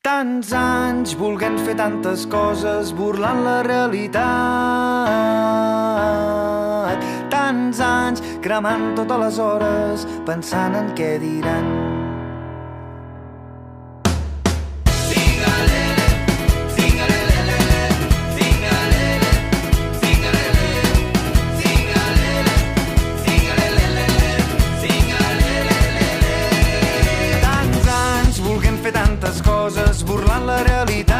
Tants anys volent fer tantes coses, burlant la realitat. Tants anys cremant totes les hores, pensant en què diran. Burlant la realitat.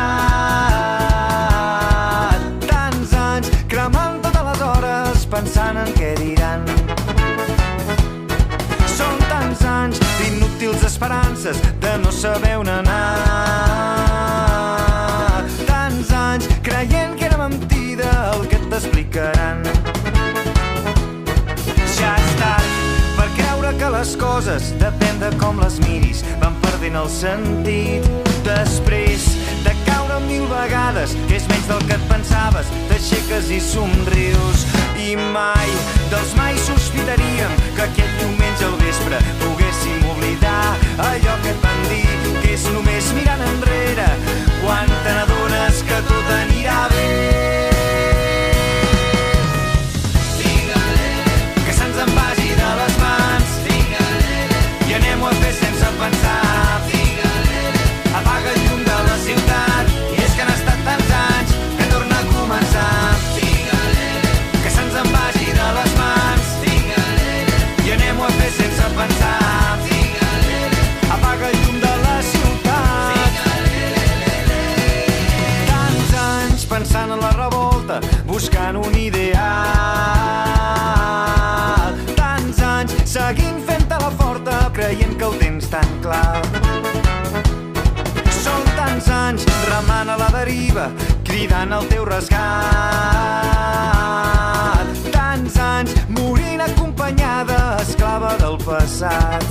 Tants anys cremant totes les hores, pensant en què diran. Són tants anys d'inútils esperances, de no saber on anar. Tants anys creient que era mentida el que t'explicaran. Ja és tard per creure que les coses, depèn de com les miris, van perdent el sentit. Després de caure 1000 vegades, que és menys del que et pensaves, t'aixeques i somrius. I mai, dels mai sospitaríem que aquell diumenge al vespre poguéssim oblidar allò que et van dir, que és només mirant enrere quan te n'adones que tot anirà bé. Que se'ns en vagi de les mans i anem-ho a fer sense pensar. Apaga el llum de la ciutat, i és que han estat tants anys que torna a començar. Que se'ns en vagi de les mans i anem-ho a fer sense pensar. Apaga el llum de la ciutat. Tants anys pensant en la revolta, buscant un ideal. Tants anys seguint fent-te la forta, creient que ho tens tan clar. Són tants anys remant a la deriva, cridant el teu rescat. Tants anys morint acompanyada, esclava del passat.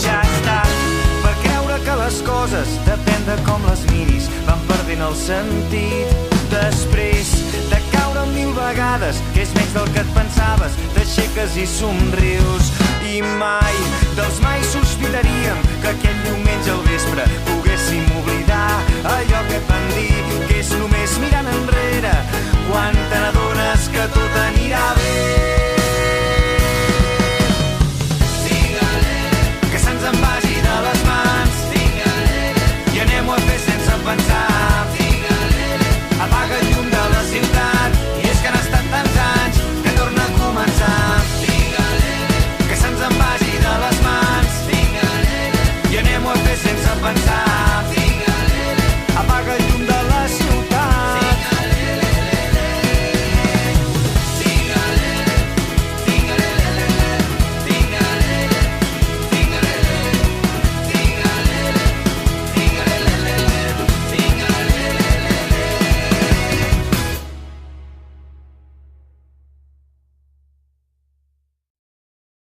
Ja és tard per creure que les coses, depèn de com les miris, van perdent el sentit. Després de caure 1000 vegades, que és menys del que et pensaves, t'aixeques i somrius. I mai, dels mai sospitaríem que aquell diumenge